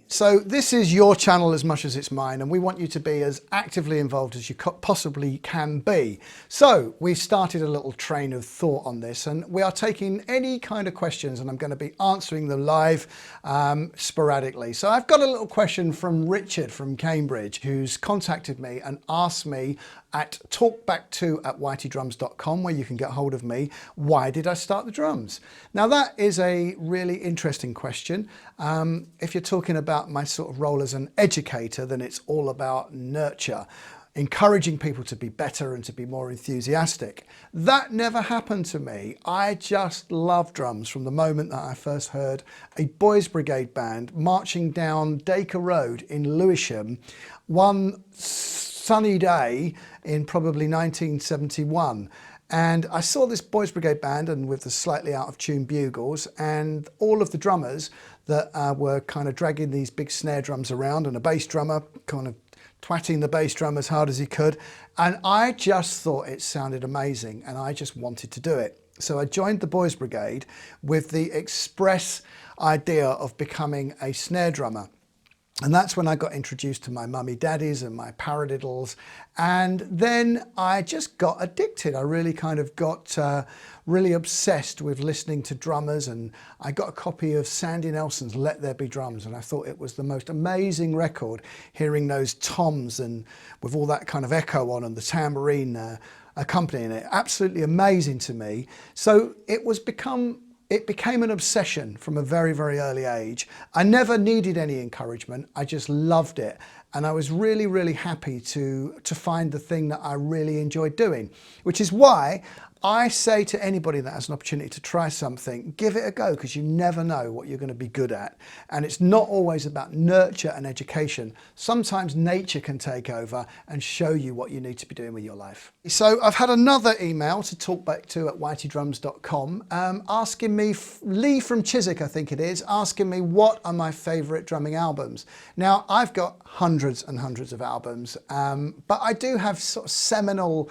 So this is your channel as much as it's mine, and we want you to be as actively involved as you possibly can be. So we've started a little train of thought on this, and we are taking any kind of questions, and I'm going to be answering them live sporadically. So I've got a little question from Richard from Cambridge, who's contacted me and asked me at talkback2@whiteydrums.com, where you can get hold of me, why did I start the drums? Now that is a really interesting question. If you're talking about my sort of role as an educator, then it's all about nurture, encouraging people to be better and to be more enthusiastic. That never happened to me. I just love drums from the moment that I first heard a Boys Brigade band marching down Dacre Road in Lewisham one sunny day in probably 1971. And I saw this Boys Brigade band, and with the slightly out of tune bugles, and all of the drummers that were kind of dragging these big snare drums around, and a bass drummer kind of twatting the bass drum as hard as he could. And I just thought it sounded amazing, and I just wanted to do it. So I joined the Boys Brigade with the express idea of becoming a snare drummer. And that's when I got introduced to my mummy daddies and my paradiddles. And then I just got addicted. I really kind of got really obsessed with listening to drummers. And I got a copy of Sandy Nelson's Let There Be Drums. And I thought it was the most amazing record, hearing those toms and with all that kind of echo on and the tambourine accompanying it. Absolutely amazing to me. So it became an obsession from a very, very early age. I never needed any encouragement. I just loved it. And I was really, really happy to find the thing that I really enjoyed doing, which is why I say to anybody that has an opportunity to try something, give it a go, because you never know what you're going to be good at. And it's not always about nurture and education. Sometimes nature can take over and show you what you need to be doing with your life. So I've had another email to talkback2@whiteydrums.com asking me, Lee from Chiswick I think it is, asking me what are my favourite drumming albums. Now I've got hundreds and hundreds of albums, but I do have sort of seminal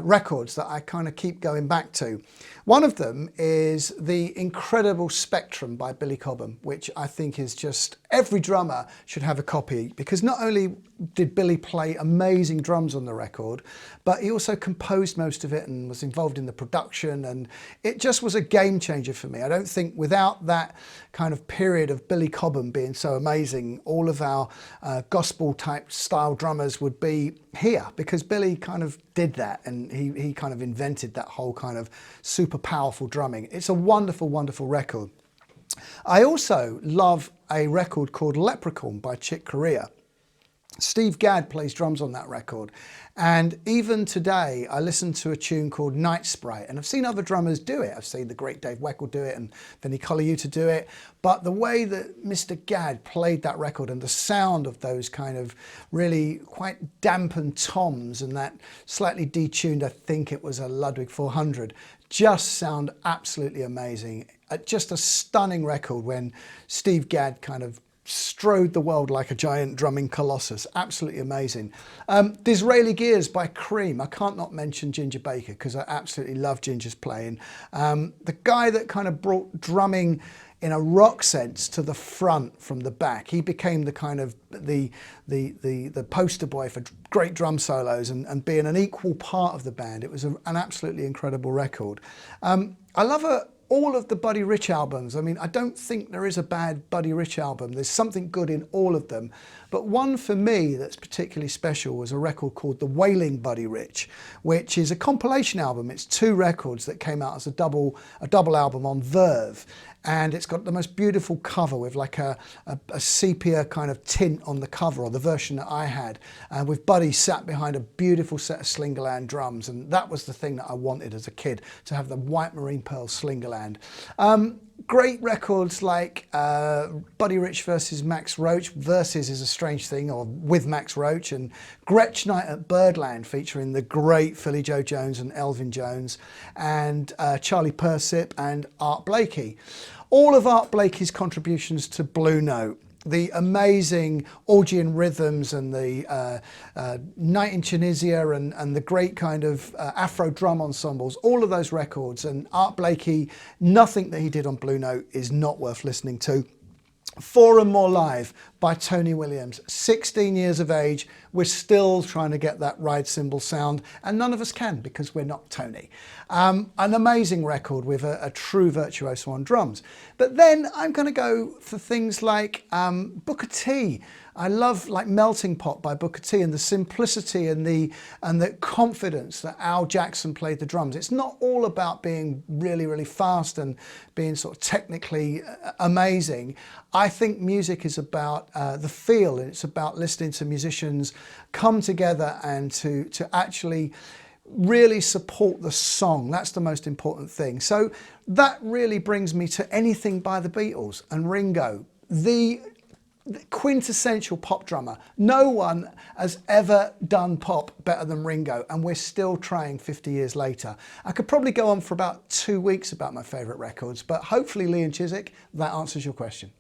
records that I kind of keep going back to. One of them is the incredible Spectrum by Billy Cobham, which I think is just, every drummer should have a copy, because not only did Billy play amazing drums on the record, but he also composed most of it and was involved in the production, and it just was a game changer for me. I don't think without that kind of period of Billy Cobham being so amazing, all of our gospel type style drummers would be here, because Billy kind of did that, and he kind of invented that whole kind of super powerful drumming. It's a wonderful, wonderful record. I also love a record called Leprechaun by Chick Corea. Steve Gadd plays drums on that record, and even today I listen to a tune called Night Spray, and I've seen other drummers do it. I've seen the great Dave Weckl do it and Vinnie Colaiuta do it, but the way that Mr. Gadd played that record and the sound of those kind of really quite dampened toms and that slightly detuned, I think it was a Ludwig 400, just sound absolutely amazing. Just a stunning record when Steve Gadd kind of strode the world like a giant drumming colossus. Absolutely amazing. Disraeli Gears by Cream. I can't not mention Ginger Baker, because I absolutely love Ginger's playing. The guy that kind of brought drumming in a rock sense to the front from the back. He became the kind of the poster boy for great drum solos and being an equal part of the band. It was an absolutely incredible record. I love all of the Buddy Rich albums. I mean, I don't think there is a bad Buddy Rich album. There's something good in all of them. But one for me that's particularly special was a record called The Wailing Buddy Rich, which is a compilation album. It's 2 records that came out as a double album on Verve. And it's got the most beautiful cover with like a sepia kind of tint on the cover, or the version that I had, with Buddy sat behind a beautiful set of Slingerland drums. And that was the thing that I wanted as a kid, to have the white marine pearl Slingerland. Great records like Buddy Rich versus Max Roach. Versus is a strange thing, or with Max Roach, and Gretsch Night at Birdland featuring the great Philly Joe Jones and Elvin Jones, and Charlie Persip and Art Blakey. All of Art Blakey's contributions to Blue Note, the amazing Augean rhythms and the Night in Tunisia and the great kind of Afro drum ensembles, all of those records, and Art Blakey, nothing that he did on Blue Note is not worth listening to. Four and More Live by Tony Williams. 16 years of age, we're still trying to get that ride cymbal sound, and none of us can because we're not Tony. An amazing record with a true virtuoso on drums. But then I'm going to go for things like Booker T. I love like Melting Pot by Booker T, and the simplicity and the confidence that Al Jackson played the drums. It's not all about being really, really fast and being sort of technically amazing. I think music is about the feel, and it's about listening to musicians come together and to actually really support the song. That's the most important thing. So that really brings me to anything by the Beatles and Ringo, the quintessential pop drummer. No one has ever done pop better than Ringo, and we're still trying 50 years later. I could probably go on for about 2 weeks about my favourite records, but hopefully, Lee and Chiswick, that answers your question.